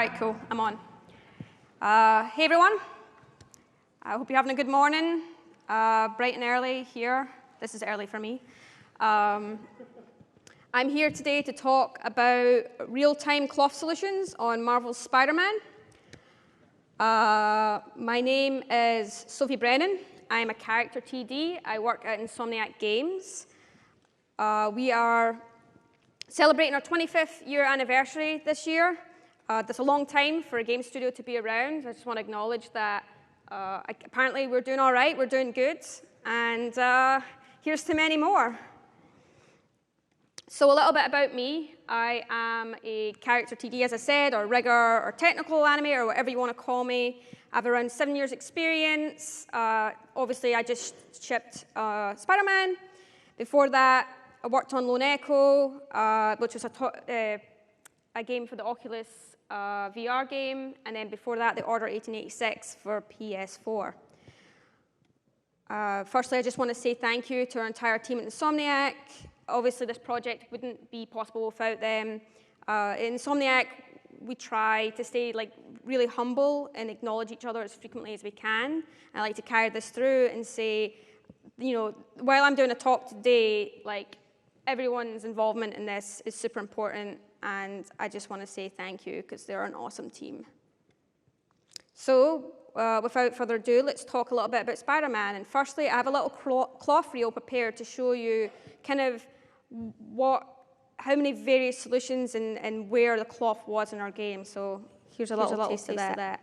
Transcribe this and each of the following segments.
right, cool, I'm on. Hey everyone, I hope you're having a good morning, bright and early here. This is early for me. I'm here today to talk about real-time cloth solutions on Marvel's Spider-Man. My name is Sophie Brennan. I'm a character TD. I work at Insomniac Games. We are celebrating our 25th year anniversary this year. That's a long time for a game studio to be around. I just want to acknowledge that apparently we're doing all right, we're doing good, and here's to many more. So a little bit about me. I am a character TD, as I said, or rigger, or technical animator, or whatever you want to call me. I have around 7 years experience. Obviously, I just shipped Spider-Man. Before that, I worked on Lone Echo, which was a game for the Oculus VR game, and then before that, the Order 1886 for PS4. Firstly, I just want to say thank you to our entire team at Insomniac. Obviously, this project wouldn't be possible without them. In Insomniac, we try to stay really humble and acknowledge each other as frequently as we can. I like to carry this through and say, while I'm doing a talk today, everyone's involvement in this is super important, and I just want to say thank you because they're an awesome team. So, without further ado, let's talk a little bit about Spider-Man. And firstly, I have a little cloth reel prepared to show you kind of how many various solutions and where the cloth was in our game. So here's a little taste of that.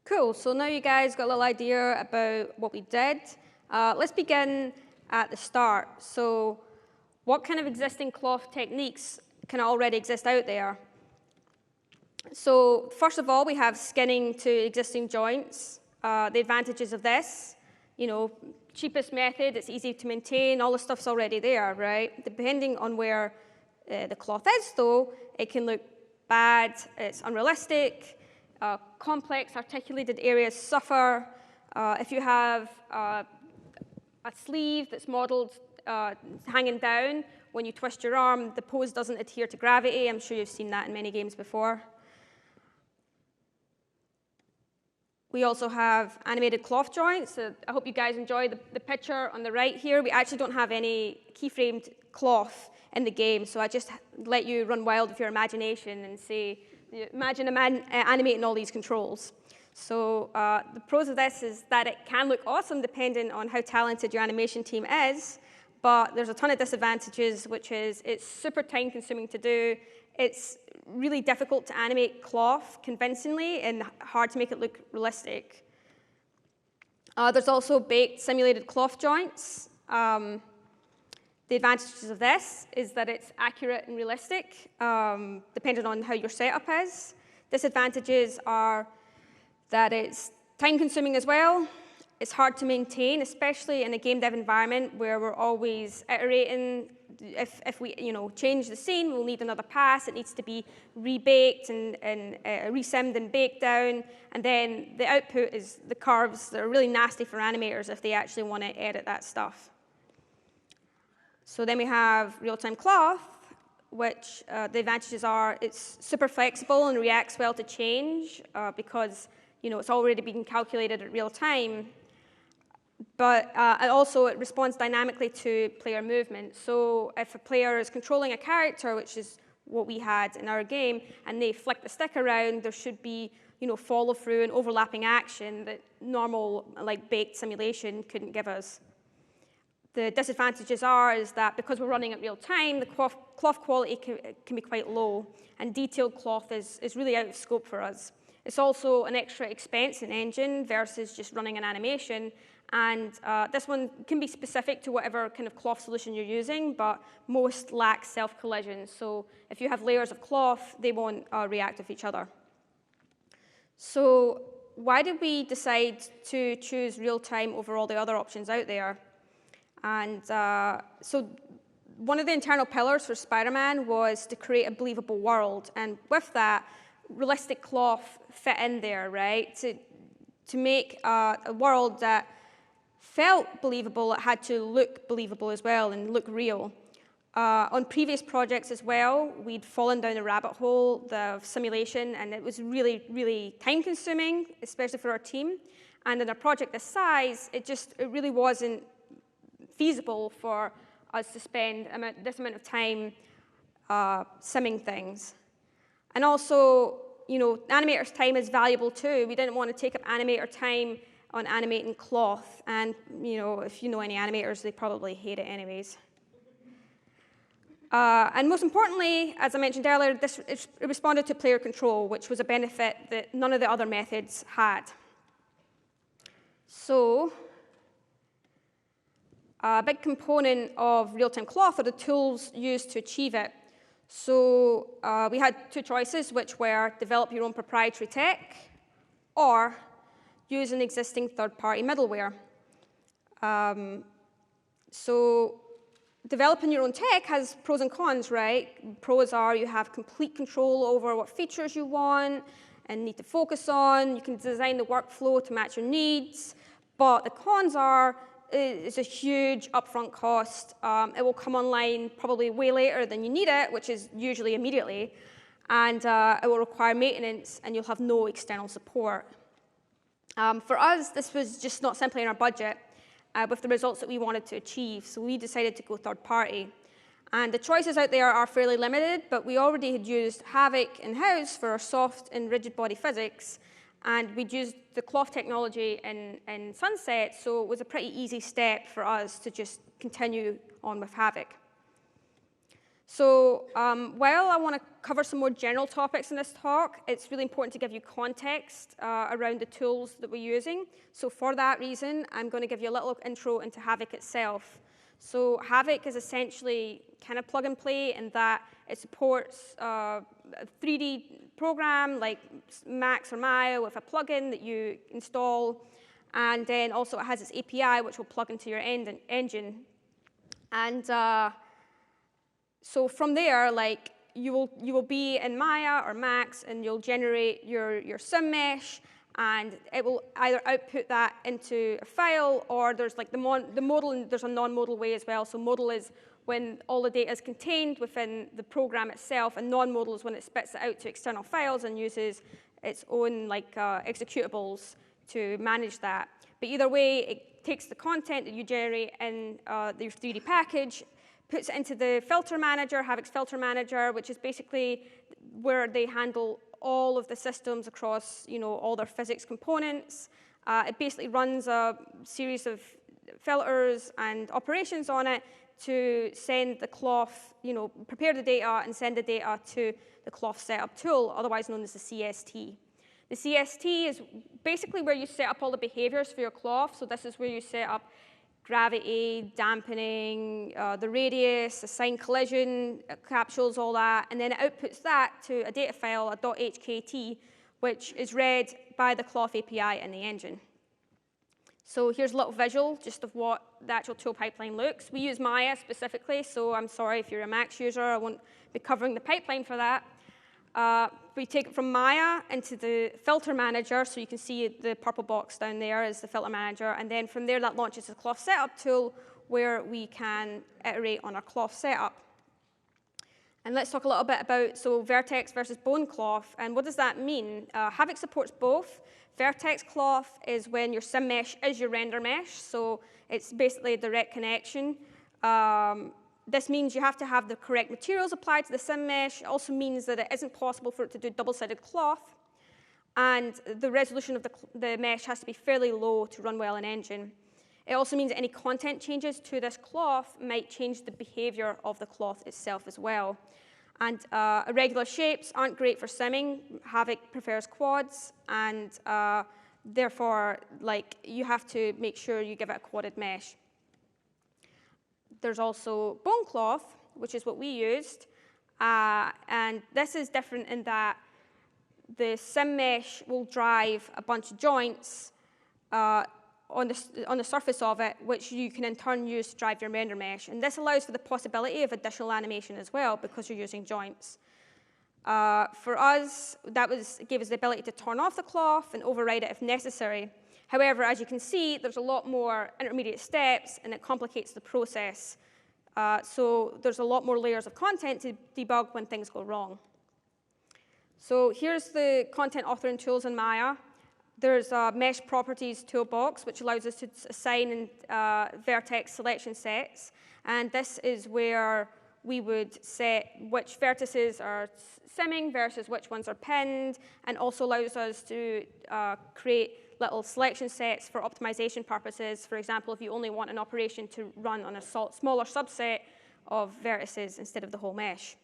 Cool, so now you guys got a little idea about what we did. Let's begin at the start. So what kind of existing cloth techniques can already exist out there? So first of all, we have skinning to existing joints. The advantages of this, cheapest method, it's easy to maintain, all the stuff's already there, right? Depending on where the cloth is, though, it can look bad, it's unrealistic, complex articulated areas suffer. If you have a sleeve that's modeled hanging down, when you twist your arm, the pose doesn't adhere to gravity. I'm sure you've seen that in many games before. We also have animated cloth joints. So I hope you guys enjoy the picture on the right here. We actually don't have any keyframed cloth in the game, so I just let you run wild with your imagination and say, imagine a man animating all these controls. So the pros of this is that it can look awesome depending on how talented your animation team is, but there's a ton of disadvantages, which is it's super time consuming to do. It's really difficult to animate cloth convincingly and hard to make it look realistic. There's also baked simulated cloth joints. The advantages of this is that it's accurate and realistic, depending on how your setup is. Disadvantages are that it's Time-consuming as well. It's hard to maintain, especially in a game dev environment where we're always iterating. If we change the scene, we'll need another pass. It needs to be rebaked and resimmed and baked down. And then the output is the curves that are really nasty for animators if they actually want to edit that stuff. So then we have real-time cloth, which the advantages are it's super flexible and reacts well to change because it's already been calculated at real time. But also it responds dynamically to player movement. So if a player is controlling a character, which is what we had in our game, and they flick the stick around, there should be follow through and overlapping action that normal baked simulation couldn't give us. The disadvantages is that because we're running at real time, the cloth quality can be quite low, and detailed cloth is really out of scope for us. It's also an extra expense in engine versus just running an animation. And this one can be specific to whatever kind of cloth solution you're using, but most lack self-collision. So if you have layers of cloth, they won't react with each other. So why did we decide to choose real-time over all the other options out there? And so one of the internal pillars for Spider-Man was to create a believable world. And with that, realistic cloth fit in there, right? To make a world that felt believable, it had to look believable as well and look real. On previous projects as well, we'd fallen down a rabbit hole of simulation, and it was really, really time-consuming, especially for our team. And in a project this size, it really wasn't feasible for us to spend this amount of time simming things. And also, animators' time is valuable too. We didn't want to take up animator time on animating cloth. And if you know any animators, they probably hate it anyways. And most importantly, as I mentioned earlier, it responded to player control, which was a benefit that none of the other methods had. So a big component of real-time cloth are the tools used to achieve it. So we had two choices, which were develop your own proprietary tech or use an existing third-party middleware. So developing your own tech has pros and cons, right? Pros are you have complete control over what features you want and need to focus on. You can design the workflow to match your needs. But the cons are it's a huge upfront cost. It will come online probably way later than you need it, which is usually immediately. And it will require maintenance, and you'll have no external support. For us, this was just not simply in our budget with the results that we wanted to achieve. So we decided to go third party. And the choices out there are fairly limited, but we already had used Havoc in-house for our soft and rigid body physics. And we'd used the cloth technology in Sunset, so it was a pretty easy step for us to just continue on with Havoc. So while I want to cover some more general topics in this talk, it's really important to give you context around the tools that we're using. So for that reason, I'm going to give you a little intro into Havoc itself. So Havoc is essentially kind of plug and play in that it supports a 3D program like Max or Maya with a plugin that you install. And then also it has its API, which will plug into your engine. And so from there, you will be in Maya or Max, and you'll generate your sim mesh, and it will either output that into a file, or there's the modal, and there's a non-modal way as well. So modal is when all the data is contained within the program itself, and non-modal is when it spits it out to external files and uses its own executables to manage that. But either way, it takes the content that you generate in your 3D package, puts it into the filter manager, Havoc's filter manager, which is basically where they handle all of the systems across all their physics components. It basically runs a series of filters and operations on it to send the cloth, prepare the data and send the data to the cloth setup tool, otherwise known as the CST. The CST is basically where you set up all the behaviors for your cloth. So this is where you set up gravity, dampening, the radius, assign collision capsules, all that, and then it outputs that to a data file, a .hkt, which is read by the cloth API in the engine. So here's a little visual just of what the actual tool pipeline looks. We use Maya specifically, so I'm sorry if you're a Max user, I won't be covering the pipeline for that. We take it from Maya into the filter manager, so you can see the purple box down there is the filter manager, and then from there that launches the cloth setup tool where we can iterate on our cloth setup. And let's talk a little bit about Vertex versus bone cloth, and what does that mean? Havoc supports both. Vertex cloth is when your sim mesh is your render mesh, so it's basically a direct connection. This means you have to have the correct materials applied to the sim mesh. It also means that it isn't possible for it to do double-sided cloth, and the resolution of the mesh has to be fairly low to run well in engine. It also means that any content changes to this cloth might change the behavior of the cloth itself as well. And irregular shapes aren't great for simming. Havoc prefers quads, and therefore, you have to make sure you give it a quadded mesh. There's also bone cloth, which is what we used, and this is different in that the sim mesh will drive a bunch of joints on the surface of it, which you can in turn use to drive your render mesh. And this allows for the possibility of additional animation as well because you're using joints. For us, gave us the ability to turn off the cloth and override it if necessary. However, as you can see, there's a lot more intermediate steps, and it complicates the process. So there's a lot more layers of content to debug when things go wrong. So here's the content authoring tools in Maya. There's a mesh properties toolbox, which allows us to assign vertex selection sets. And this is where we would set which vertices are simming versus which ones are pinned, and also allows us to create little selection sets for optimization purposes. For example, if you only want an operation to run on a smaller subset of vertices instead of the whole mesh.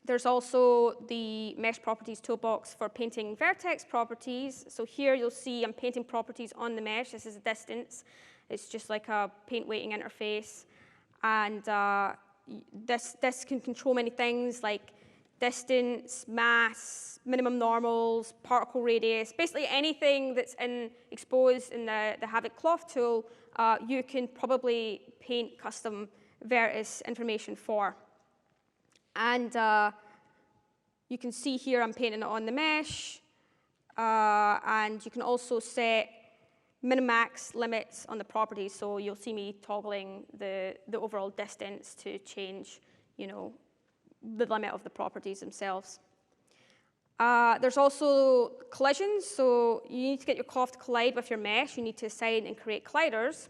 There's also the mesh properties toolbox for painting vertex properties. So here you'll see I'm painting properties on the mesh. This is a distance. It's just like a paint weighting interface. And this can control many things like distance, mass, minimum normals, particle radius. Basically anything that's exposed in the Havoc cloth tool, you can probably paint custom vertex information for. And you can see here I'm painting it on the mesh. And you can also set min-max limits on the properties. So you'll see me toggling the overall distance to change, the limit of the properties themselves. There's also collisions. So you need to get your cloth to collide with your mesh. You need to assign and create colliders.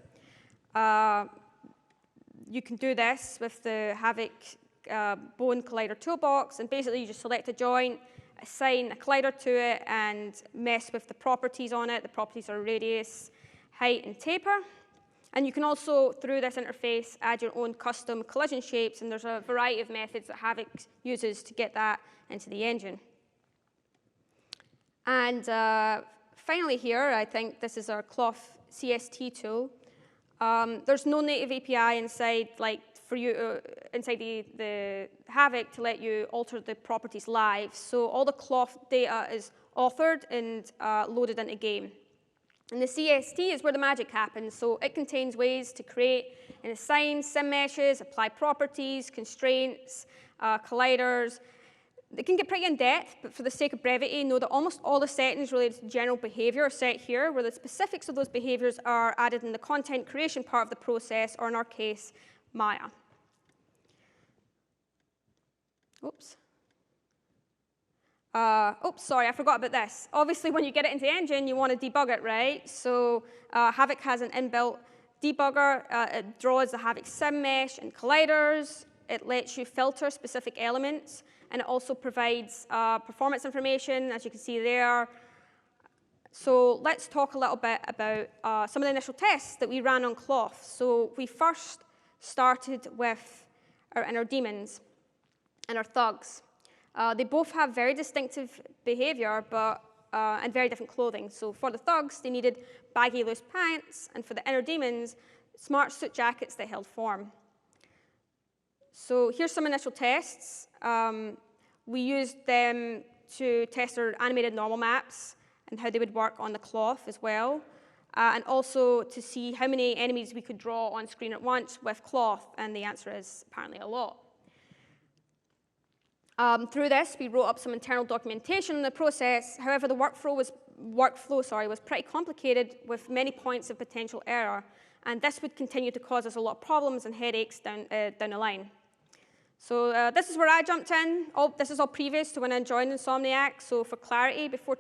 You can do this with the Havoc bone collider toolbox, and basically you just select a joint, assign a collider to it, and mess with the properties on it. The properties are radius, height, and taper. And you can also, through this interface, add your own custom collision shapes, and there's a variety of methods that Havoc uses to get that into the engine. And finally here, I think this is our cloth Cst tool. There's no native API inside, for you inside the Havoc to let you alter the properties live. So all the cloth data is authored and loaded into game. And the Cst is where the magic happens. So it contains ways to create and assign sim meshes, apply properties, constraints, colliders. It can get pretty in-depth, but for the sake of brevity, know that almost all the settings related to general behavior are set here, where the specifics of those behaviors are added in the content creation part of the process, or in our case, Maya. Oops. Oops, sorry, I forgot about this. Obviously, when you get it into the engine, you want to debug it, right? So Havoc has an inbuilt debugger. It draws the Havoc sim mesh and colliders. It lets you filter specific elements, and it also provides performance information, as you can see there. So let's talk a little bit about some of the initial tests that we ran on cloth. So we first started with our inner demons and our thugs. They both have very distinctive behavior, and very different clothing. So for the thugs, they needed baggy, loose pants, and for the inner demons, smart suit jackets that held form. So here's some initial tests. We used them to test our animated normal maps and how they would work on the cloth as well, and also to see how many enemies we could draw on screen at once with cloth, and the answer is apparently a lot. Through this, we wrote up some internal documentation in the process. However, the workflow was pretty complicated with many points of potential error, and this would continue to cause us a lot of problems and headaches down the line. So this is where I jumped in. This is all previous to when I joined Insomniac. So for clarity, before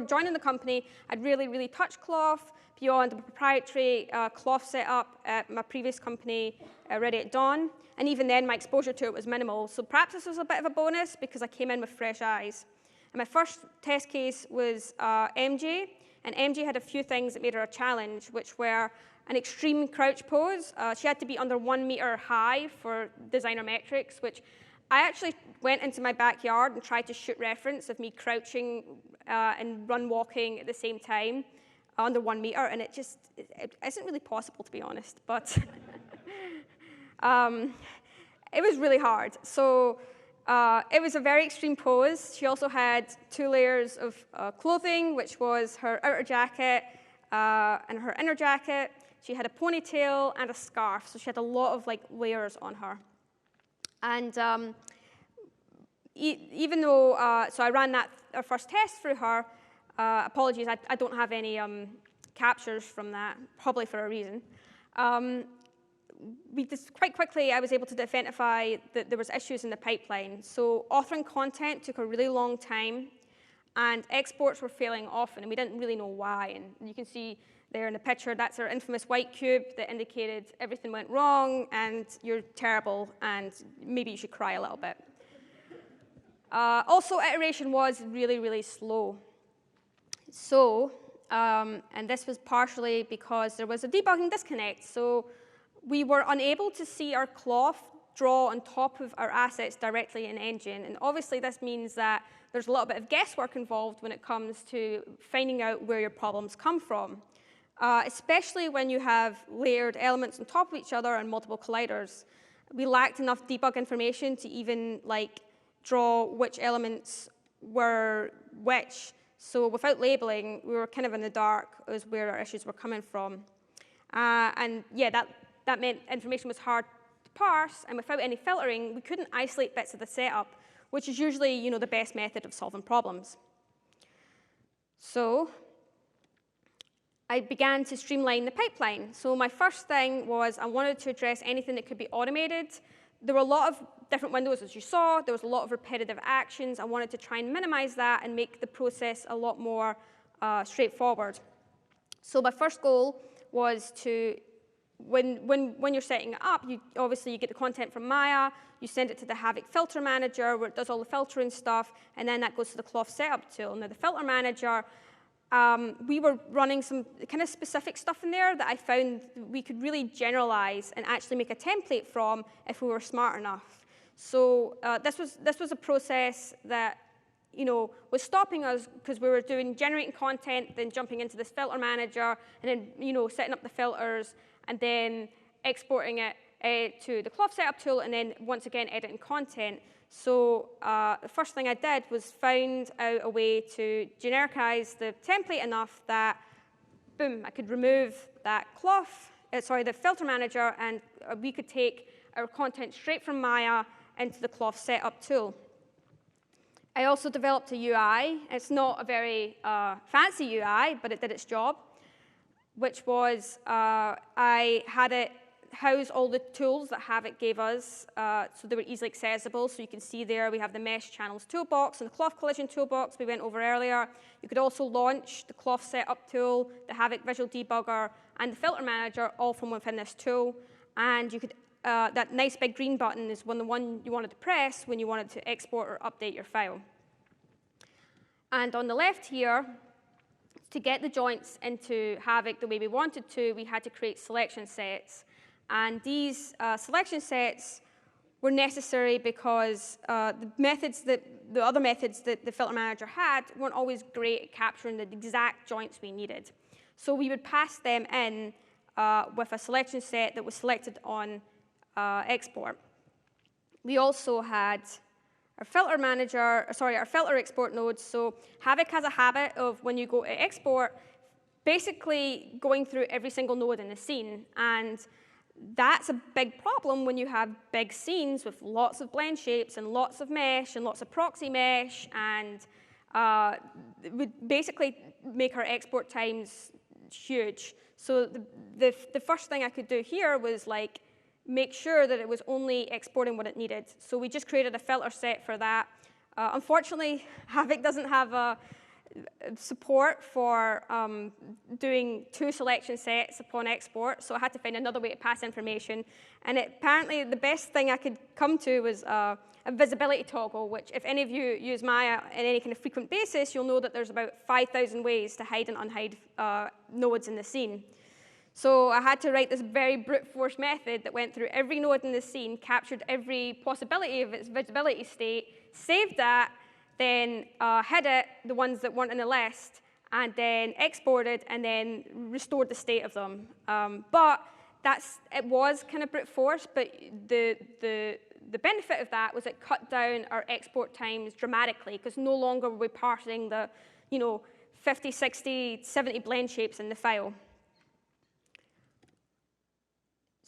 joining the company, I'd really touched cloth beyond the proprietary cloth setup at my previous company, Ready at Dawn. And even then, my exposure to it was minimal. So perhaps this was a bit of a bonus because I came in with fresh eyes. And my first test case was MJ. And MJ had a few things that made her a challenge, which were an extreme crouch pose. She had to be under 1 meter high for designer metrics, which I actually went into my backyard and tried to shoot reference of me crouching and run walking at the same time under 1 meter, and it isn't really possible, to be honest, but it was really hard. So it was a very extreme pose. She also had 2 layers of clothing, which was her outer jacket and her inner jacket. She had a ponytail and a scarf, so she had a lot of layers on her. And even though, so I ran our first test through her. Apologies, I don't have any captures from that, probably for a reason. Quite quickly, I was able to identify that there was issues in the pipeline. So authoring content took a really long time, and exports were failing often, and we didn't really know why. And you can see there in the picture, that's our infamous white cube that indicated everything went wrong, and you're terrible, and maybe you should cry a little bit. Also, iteration was really slow. So, and this was partially because there was a debugging disconnect. So we were unable to see our cloth draw on top of our assets directly in Engine. And obviously, this means that there's a little bit of guesswork involved when it comes to finding out where your problems come from. Especially when you have layered elements on top of each other and multiple colliders. We lacked enough debug information to even draw which elements were which. So without labeling, we were kind of in the dark as where our issues were coming from. And yeah, that meant information was hard to parse, and without any filtering, we couldn't isolate bits of the setup, which is usually the best method of solving problems. So I began to streamline the pipeline. So my first thing was I wanted to address anything that could be automated. There were a lot of different windows, as you saw. There was a lot of repetitive actions. I wanted to try and minimize that and make the process a lot more straightforward. So my first goal was to, when you're setting it up, obviously you get the content from Maya, you send it to the Havoc filter manager where it does all the filtering stuff, and then that goes to the cloth setup tool. Now the filter manager, we were running some kind of specific stuff in there that I found we could really generalize and actually make a template from if we were smart enough. So this was a process that was stopping us because we were generating content, then jumping into this filter manager, and then setting up the filters, and then exporting it to the cloth setup tool, and then once again editing content. So the first thing I did was find out a way to genericize the template enough that, boom, I could remove that the filter manager, and we could take our content straight from Maya into the cloth setup tool. I also developed a UI. It's not a very fancy UI, but it did its job, which was I had it house all the tools that Havoc gave us, so they were easily accessible. So you can see there we have the Mesh Channels Toolbox and the Cloth Collision Toolbox we went over earlier. You could also launch the Cloth Setup tool, the Havoc Visual Debugger, and the Filter Manager all from within this tool. And you could that nice big green button is the one you wanted to press when you wanted to export or update your file. And on the left here, to get the joints into Havoc the way we wanted to, we had to create selection sets. And these selection sets were necessary because the other methods that the filter manager had weren't always great at capturing the exact joints we needed. So we would pass them in with a selection set that was selected on export. We also had our filter manager, sorry, our filter export nodes. So Havoc has a habit of, when you go to export, basically going through every single node in the scene. And that's a big problem when you have big scenes with lots of blend shapes and lots of mesh and lots of proxy mesh, and it would basically make our export times huge. So the first thing I could do here was like make sure that it was only exporting what it needed. So we just created a filter set for that. Unfortunately, Havoc doesn't have support for doing 2 selection sets upon export, so I had to find another way to pass information. And apparently, the best thing I could come to was a visibility toggle, which if any of you use Maya on any kind of frequent basis, you'll know that there's about 5,000 ways to hide and unhide nodes in the scene. So I had to write this very brute force method that went through every node in the scene, captured every possibility of its visibility state, saved that, then hid it, the ones that weren't in the list, and then exported, and then restored the state of them. But it was kind of brute force, but the benefit of that was it cut down our export times dramatically, because no longer were we parsing the 50, 60, 70 blend shapes in the file.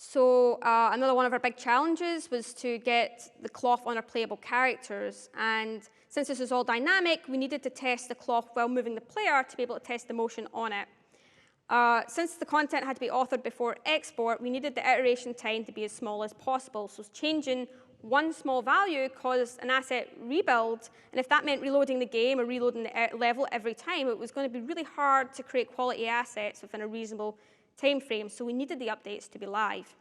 So another one of our big challenges was to get the cloth on our playable characters. And since this is all dynamic, we needed to test the cloth while moving the player to be able to test the motion on it. Since the content had to be authored before export, we needed the iteration time to be as small as possible. So changing one small value caused an asset rebuild. And if that meant reloading the game or reloading the level every time, it was going to be really hard to create quality assets within a reasonable time frame, so we needed the updates to be live.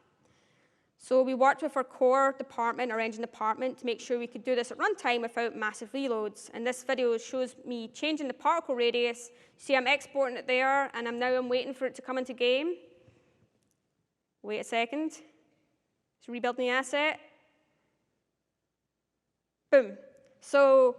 So we worked with our core department, our engine department, to make sure we could do this at runtime without massive reloads. And this video shows me changing the particle radius. See, I'm exporting it there, and I'm waiting for it to come into game. Wait a second. It's rebuilding the asset. Boom. So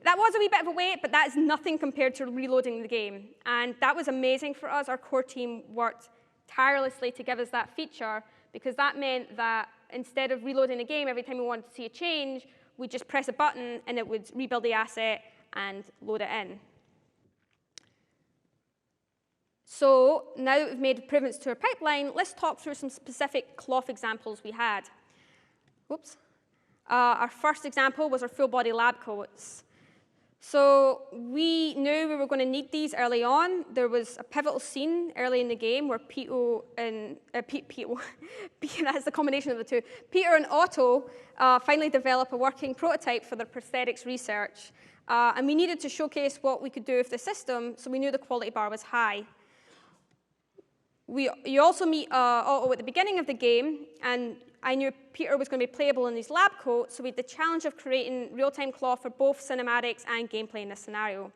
that was a wee bit of a wait, but that is nothing compared to reloading the game. And that was amazing for us. Our core team worked tirelessly to give us that feature, because that meant that instead of reloading the game every time we wanted to see a change, we'd just press a button and it would rebuild the asset and load it in. So now that we've made improvements to our pipeline, let's talk through some specific cloth examples we had. Oops. Our first example was our full body lab coats. So we knew we were going to need these early on. There was a pivotal scene early in the game where Peter and that's the combination of the two. Peter and Otto finally develop a working prototype for their prosthetics research. And we needed to showcase what we could do with the system, so we knew the quality bar was high. You also meet Otto at the beginning of the game, and I knew Peter was going to be playable in these lab coats, so we had the challenge of creating real-time cloth for both cinematics and gameplay in this scenario.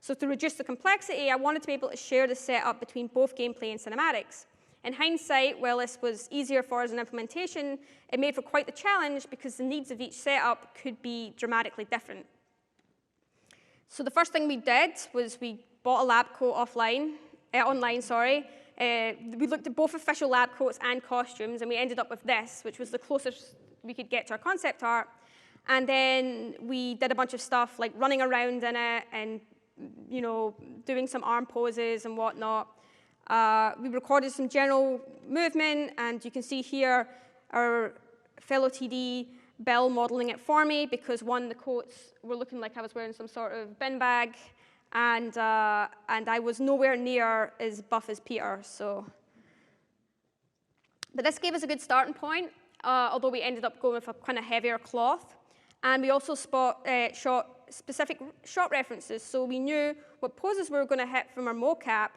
So to reduce the complexity, I wanted to be able to share the setup between both gameplay and cinematics. In hindsight, while this was easier for us in implementation, it made for quite the challenge because the needs of each setup could be dramatically different. So the first thing we did was we bought a lab coat online. We looked at both official lab coats and costumes, and we ended up with this, which was the closest we could get to our concept art. And then we did a bunch of stuff like running around in it and doing some arm poses and whatnot. We recorded some general movement, and you can see here our fellow TD, Bill, modeling it for me, because the coats were looking like I was wearing some sort of bin bag. And I was nowhere near as buff as Peter, so. But this gave us a good starting point, although we ended up going with a kind of heavier cloth. And we also shot specific shot references, so we knew what poses we were going to hit from our mocap,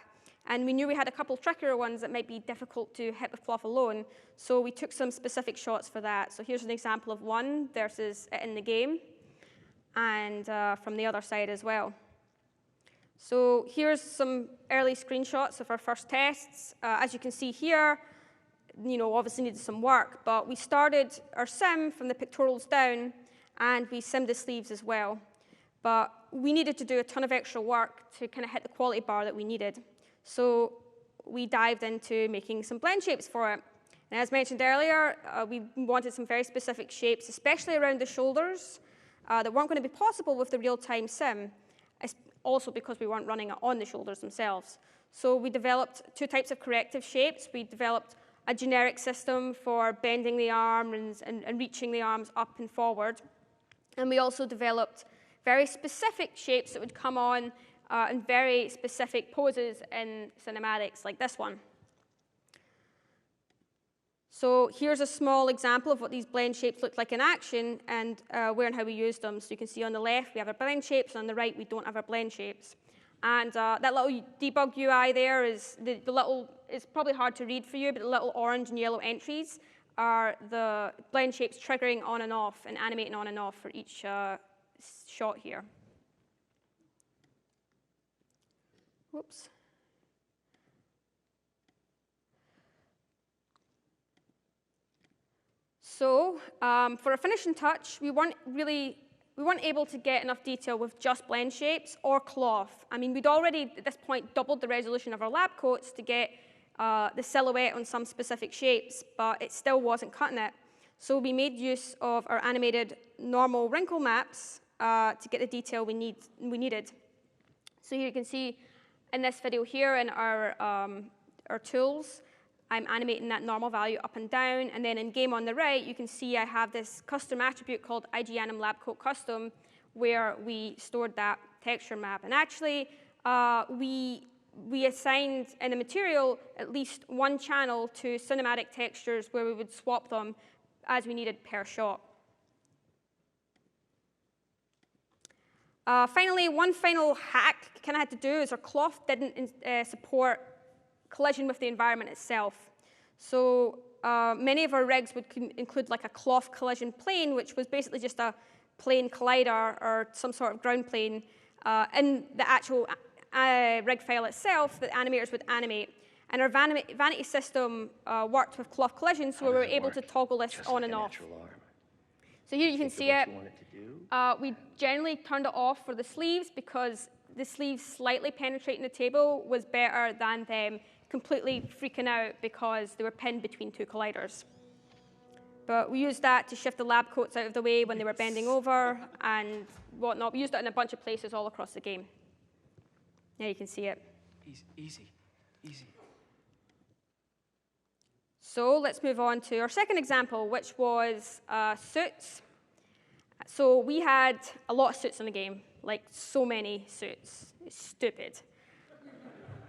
and we knew we had a couple trickier ones that might be difficult to hit with cloth alone, so we took some specific shots for that. So here's an example of one versus it in the game, and from the other side as well. So here's some early screenshots of our first tests. As you can see here, obviously needed some work, but we started our sim from the pictorials down, and we simmed the sleeves as well. But we needed to do a ton of extra work to kind of hit the quality bar that we needed. So we dived into making some blend shapes for it. And as mentioned earlier, we wanted some very specific shapes, especially around the shoulders. that weren't going to be possible with the real-time sim, also because we weren't running it on the shoulders themselves. So we developed two types of corrective shapes. We developed a generic system for bending the arms and reaching the arms up and forward. And we also developed very specific shapes that would come on in very specific poses in cinematics, like this one. So here's a small example of what these blend shapes look like in action and where and how we use them. So you can see on the left we have our blend shapes, and on the right we don't have our blend shapes. And that little debug UI there is the little, it's probably hard to read for you, but the little orange and yellow entries are the blend shapes triggering on and off and animating on and off for each shot here. Whoops. So for a finishing touch, we weren't able to get enough detail with just blend shapes or cloth. I mean, we'd already, at this point, doubled the resolution of our lab coats to get the silhouette on some specific shapes, but it still wasn't cutting it. So we made use of our animated normal wrinkle maps to get the detail we needed. So here you can see in this video here in our tools, I'm animating that normal value up and down, and then in game on the right, you can see I have this custom attribute called IGAnim Lab Coat Custom, where we stored that texture map. And actually, we assigned in the material at least one channel to cinematic textures where we would swap them as we needed per shot. Finally, one final hack I kind of had to do is our cloth didn't support collision with the environment itself. So many of our rigs would include like a cloth collision plane, which was basically just a plane collider or some sort of ground plane in the actual rig file itself that animators would animate. And our vanity system worked with cloth collision, so we were able to toggle this on and off. So here you can see it. We generally turned it off for the sleeves because the sleeves slightly penetrating the table was better than them completely freaking out because they were pinned between two colliders. But we used that to shift the lab coats out of the way when they were bending over and whatnot. We used it in a bunch of places all across the game. There you can see it. Easy. So let's move on to our second example, which was suits. So we had a lot of suits in the game, like so many suits. It's stupid.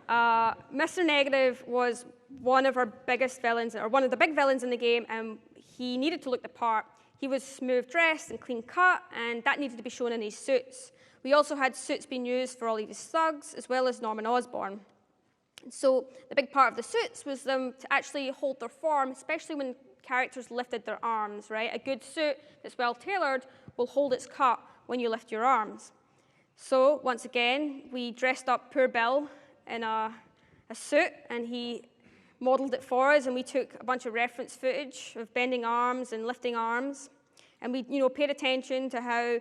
Mr. Negative was one of our biggest villains, or one of the big villains in the game, and he needed to look the part. He was smooth dressed and clean cut, and that needed to be shown in his suits. We also had suits being used for all of his thugs, as well as Norman Osborn. So the big part of the suits was them to actually hold their form, especially when characters lifted their arms, right? A good suit that's well tailored will hold its cut when you lift your arms. So once again, we dressed up poor Bill in a suit, and he modeled it for us, and we took a bunch of reference footage of bending arms and lifting arms, and we paid attention to how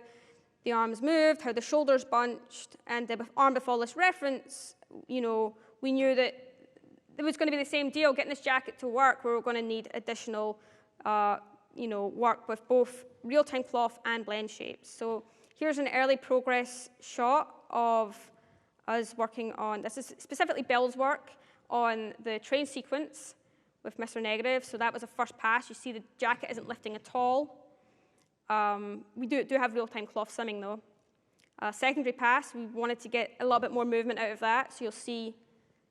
the arms moved, how the shoulders bunched, and armed with all this reference, we knew that it was going to be the same deal. Getting this jacket to work, we were going to need additional work with both real-time cloth and blend shapes. So here's an early progress shot of us working on, this is specifically Bill's work on the train sequence with Mr. Negative. So that was a first pass. You see the jacket isn't lifting at all. We do have real-time cloth simming, though. Secondary pass, we wanted to get a little bit more movement out of that, so you'll see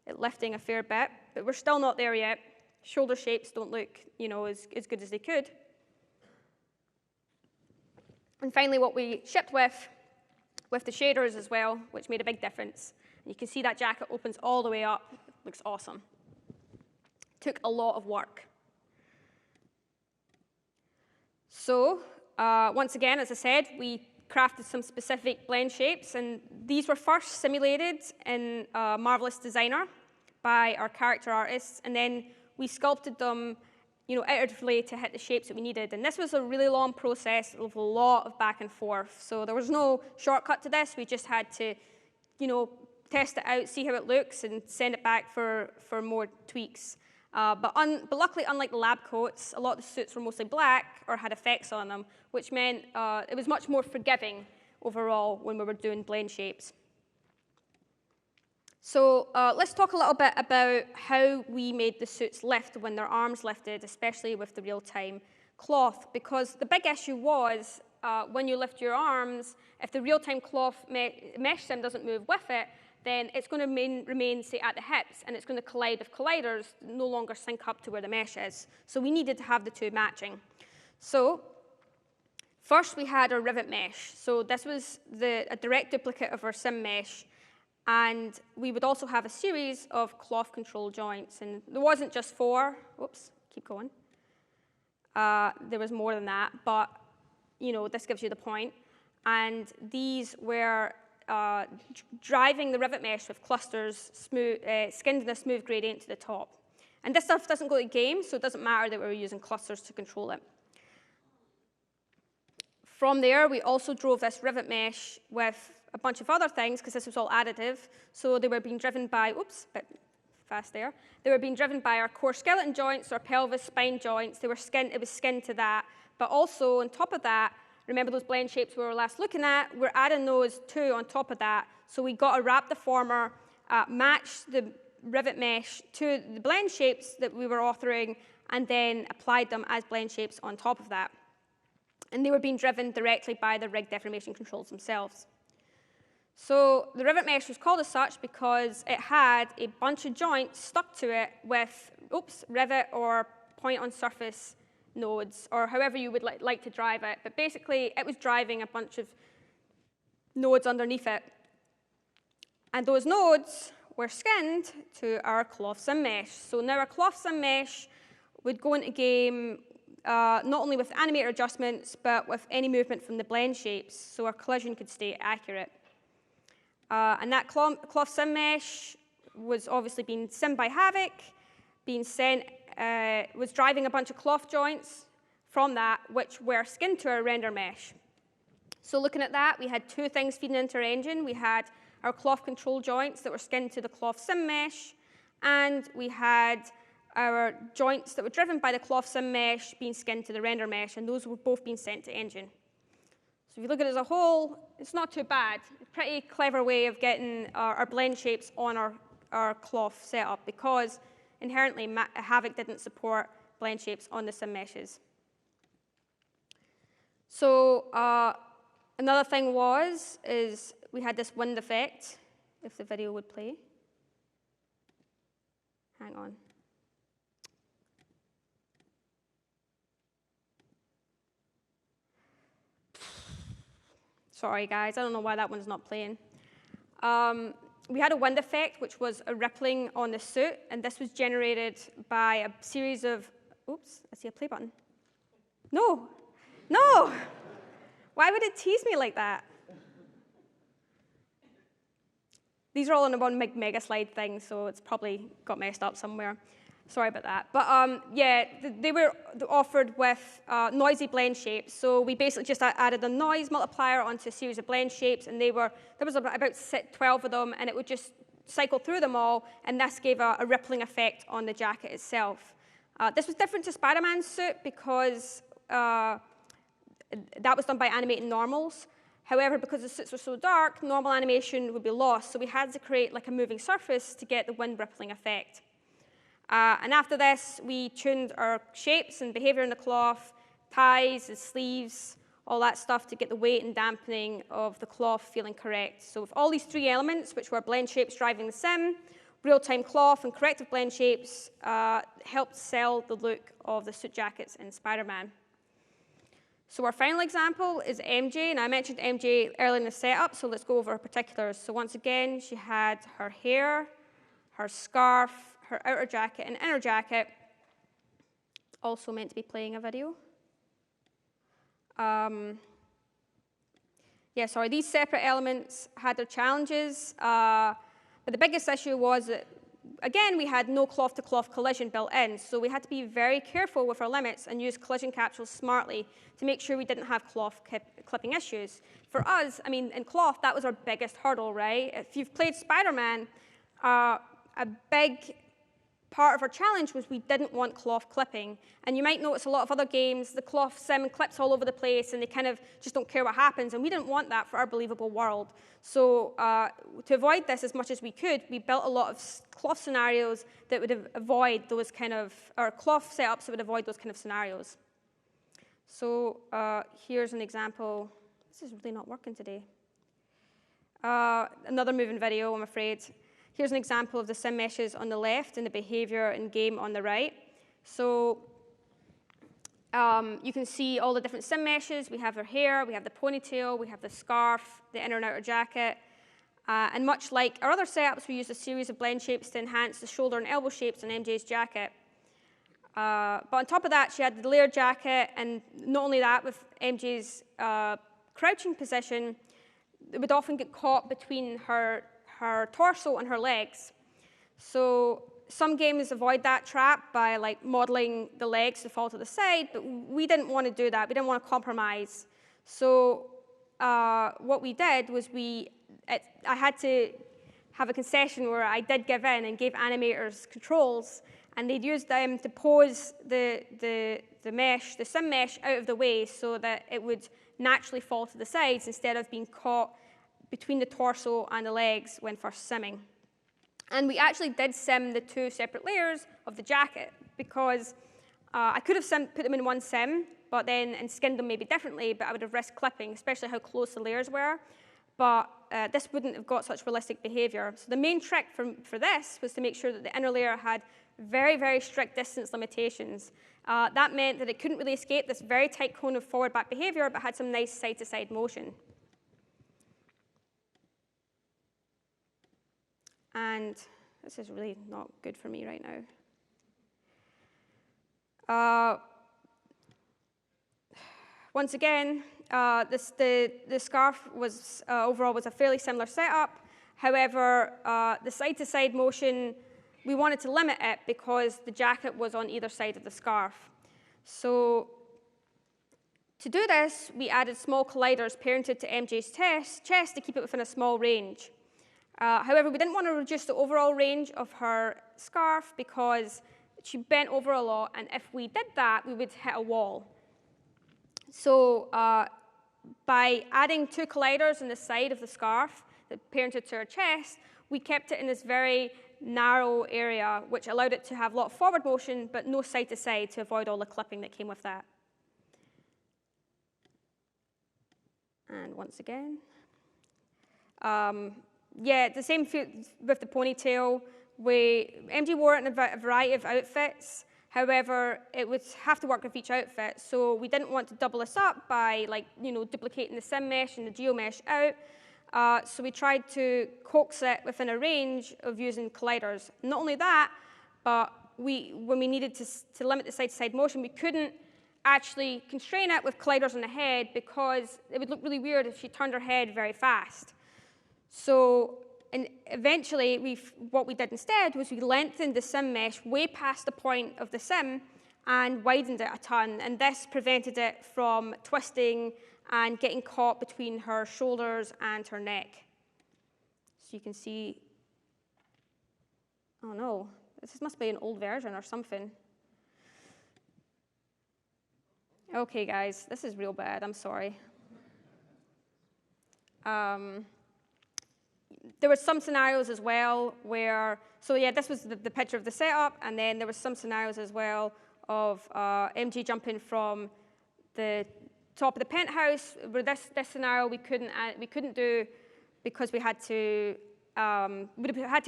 it lifting a fair bit. But we're still not there yet. Shoulder shapes don't look as good as they could. And finally, what we shipped with the shaders as well, which made a big difference. And you can see that jacket opens all the way up. It looks awesome. Took a lot of work. So once again, as I said, we crafted some specific blend shapes, and these were first simulated in Marvelous Designer by our character artists, and then we sculpted them iteratively to hit the shapes that we needed. And this was a really long process with a lot of back and forth. So there was no shortcut to this. We just had to, test it out, see how it looks, and send it back for more tweaks. But luckily, unlike the lab coats, a lot of the suits were mostly black or had effects on them, which meant it was much more forgiving overall when we were doing blend shapes. So let's talk a little bit about how we made the suits lift when their arms lifted, especially with the real-time cloth, because the big issue was when you lift your arms, if the real-time cloth mesh sim doesn't move with it, then it's going to remain, say, at the hips, and it's going to collide with colliders, no longer sync up to where the mesh is. So we needed to have the two matching. So first, we had our Rivet Mesh. So this was a direct duplicate of our sim mesh. And we would also have a series of cloth control joints. And there wasn't just 4. Whoops, keep going. There was more than that. But this gives you the point. And these were driving the Rivet Mesh with clusters skinned in a smooth gradient to the top. And this stuff doesn't go to game, so it doesn't matter that we were using clusters to control it. From there, we also drove this Rivet Mesh with a bunch of other things, because this was all additive. So they were being driven by, oops, a bit fast there. They were being driven by our core skeleton joints, our pelvis, spine joints. It was skinned to that. But also, on top of that, remember those blend shapes we were last looking at? We're adding those too on top of that. So we got a wrap deformer, match the Rivet Mesh to the blend shapes that we were authoring, and then applied them as blend shapes on top of that. And they were being driven directly by the rig deformation controls themselves. So the Rivet Mesh was called as such because it had a bunch of joints stuck to it with, rivet or point on surface nodes, or however you would like to drive it. But basically, it was driving a bunch of nodes underneath it. And those nodes were skinned to our cloth sim mesh. So now our cloth sim mesh would go into game not only with animator adjustments, but with any movement from the blend shapes, so our collision could stay accurate. And that cloth sim mesh was obviously being simmed by Havoc, being sent, was driving a bunch of cloth joints from that, which were skinned to our render mesh. So looking at that, we had 2 things feeding into our engine. We had our cloth control joints that were skinned to the cloth sim mesh, and we had our joints that were driven by the cloth sim mesh being skinned to the render mesh, and those were both being sent to engine. So if you look at it as a whole, it's not too bad. A pretty clever way of getting our blend shapes on our cloth setup, because inherently Havoc didn't support blend shapes on the sim meshes. So another thing is we had this wind effect, if the video would play. Hang on. Sorry, guys, I don't know why that one's not playing. We had a wind effect, which was a rippling on the suit, and this was generated by a series of, oops, I see a play button. No, no! Why would it tease me like that? These are all in a one mega slide thing, so it's probably got messed up somewhere. Sorry about that. But yeah, they were offered with noisy blend shapes. So we basically just added a noise multiplier onto a series of blend shapes, and there was about 12 of them, and it would just cycle through them all, and this gave a rippling effect on the jacket itself. This was different to Spider-Man's suit because that was done by animating normals. However, because the suits were so dark, normal animation would be lost, so we had to create like a moving surface to get the wind rippling effect. And after this, we tuned our shapes and behavior in the cloth, ties and sleeves, all that stuff to get the weight and dampening of the cloth feeling correct. So with all these 3 elements, which were blend shapes driving the sim, real-time cloth, and corrective blend shapes, helped sell the look of the suit jackets in Spider-Man. So our final example is MJ, and I mentioned MJ earlier in the setup, so let's go over her particulars. So once again, she had her hair, her scarf, her outer jacket and inner jacket, also meant to be playing a video. These separate elements had their challenges, but the biggest issue was that, again, we had no cloth-to-cloth collision built in, so we had to be very careful with our limits and use collision capsules smartly to make sure we didn't have cloth clipping issues. For us, I mean, in cloth, that was our biggest hurdle, right? If you've played Spider-Man, a big part of our challenge was we didn't want cloth clipping. And you might notice a lot of other games, the cloth sim clips all over the place, and they kind of just don't care what happens. And we didn't want that for our believable world. So to avoid this as much as we could, we built a lot of cloth scenarios that would avoid those kind of, or cloth setups that would avoid those kind of scenarios. So here's an example. This is really not working today. Another moving video, I'm afraid. Here's an example of the sim meshes on the left and the behavior in game on the right. So you can see all the different sim meshes. We have her hair, we have the ponytail, we have the scarf, the inner and outer jacket. And much like our other setups, we used a series of blend shapes to enhance the shoulder and elbow shapes on MJ's jacket. But on top of that, she had the layered jacket, and not only that, with MJ's crouching position, it would often get caught between her torso and her legs. So some games avoid that trap by like modeling the legs to fall to the side, but we didn't want to do that. We didn't want to compromise. So what we did was I had to have a concession where I did give in and gave animators controls, and they'd use them to pose the mesh, the sim mesh, out of the way so that it would naturally fall to the sides instead of being caught between the torso and the legs when first simming. And we actually did sim the two separate layers of the jacket because I could have put them in one sim, but then and skinned them maybe differently, but I would have risked clipping, especially how close the layers were. But this wouldn't have got such realistic behavior. So the main trick for this was to make sure that the inner layer had very, very strict distance limitations. That meant that it couldn't really escape this very tight cone of forward-back behavior, but had some nice side-to-side motion. And this is really not good for me right now. Once again, the scarf was overall was a fairly similar setup. However, the side-to-side motion, we wanted to limit it because the jacket was on either side of the scarf. So to do this, we added small colliders parented to MJ's chest to keep it within a small range. However, we didn't want to reduce the overall range of her scarf because she bent over a lot, and if we did that, we would hit a wall. So by adding two colliders on the side of the scarf that parented to her chest, we kept it in this very narrow area, which allowed it to have a lot of forward motion, but no side-to-side to avoid all the clipping that came with that. And once again, yeah, the same with the ponytail. MJ wore it in a variety of outfits. However, it would have to work with each outfit. So we didn't want to double this up by duplicating the sim mesh and the geo mesh out. So we tried to coax it within a range of using colliders. Not only that, but when we needed to limit the side-to-side motion, we couldn't actually constrain it with colliders on the head because it would look really weird if she turned her head very fast. So eventually, what we did instead was we lengthened the sim mesh way past the point of the sim and widened it a ton. And this prevented it from twisting and getting caught between her shoulders and her neck. So you can see, oh no, this must be an old version or something. OK, guys, this is real bad. I'm sorry. There were some scenarios as well where, so yeah, this was the picture of the setup, and then there were some scenarios as well of MJ jumping from the top of the penthouse. Where this scenario we couldn't do because we had to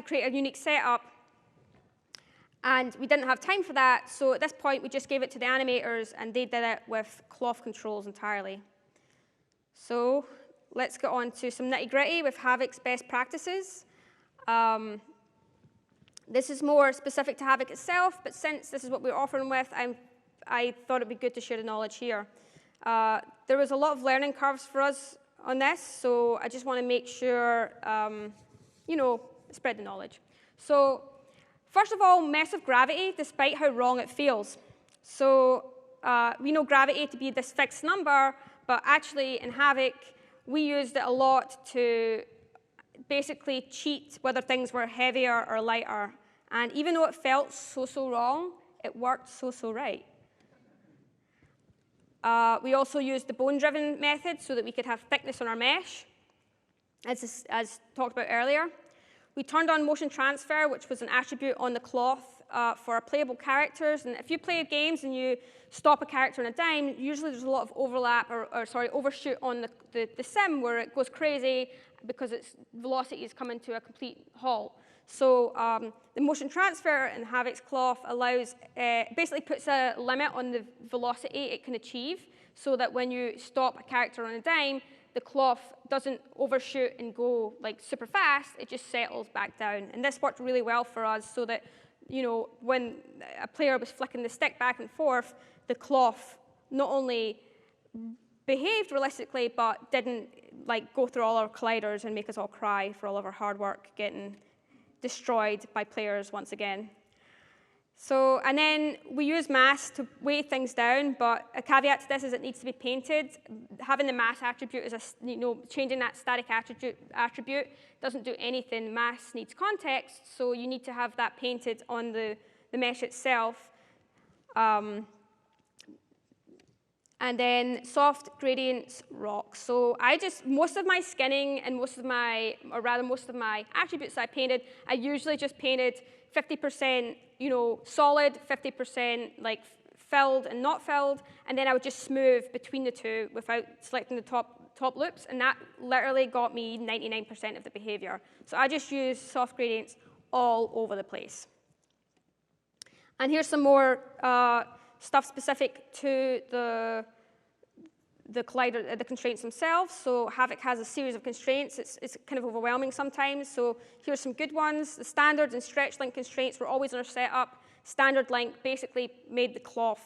create a unique setup, and we didn't have time for that. So at this point, we just gave it to the animators, and they did it with cloth controls entirely. So let's get on to some nitty-gritty with Havoc's best practices. This is more specific to Havoc itself, but since this is what we're offering with, I thought it'd be good to share the knowledge here. There was a lot of learning curves for us on this, so I just want to make sure, spread the knowledge. So first of all, mess with gravity, despite how wrong it feels. So we know gravity to be this fixed number, but actually in Havoc, we used it a lot to basically cheat whether things were heavier or lighter. And even though it felt so wrong, it worked so right. We also used the bone-driven method so that we could have thickness on our mesh, as talked about earlier. We turned on motion transfer, which was an attribute on the cloth for our playable characters. And if you play games and you stop a character on a dime, usually there's a lot of overlap or overshoot on the sim where it goes crazy because its velocity is coming to a complete halt. So the motion transfer in Havoc's cloth allows, basically puts a limit on the velocity it can achieve so that when you stop a character on a dime, the cloth doesn't overshoot and go like super fast, it just settles back down. And this worked really well for us so that, you know, when a player was flicking the stick back and forth, the cloth not only behaved realistically, but didn't like go through all our colliders and make us all cry for all of our hard work getting destroyed by players once again. So, and then we use mass to weigh things down, but a caveat to this is it needs to be painted. Having the mass attribute is changing that static attribute doesn't do anything. Mass needs context, so you need to have that painted on the mesh itself. And then soft gradients rock. So most of my skinning and most of my attributes I painted, I usually just painted 50% solid, 50% like filled and not filled, and then I would just smooth between the two without selecting the top loops, and that literally got me 99% of the behavior. So I just use soft gradients all over the place. And here's some more stuff specific to the collider, the constraints themselves. So Havoc has a series of constraints. It's kind of overwhelming sometimes. So here's some good ones. The standard and stretch link constraints were always in our setup. Standard link basically made the cloth,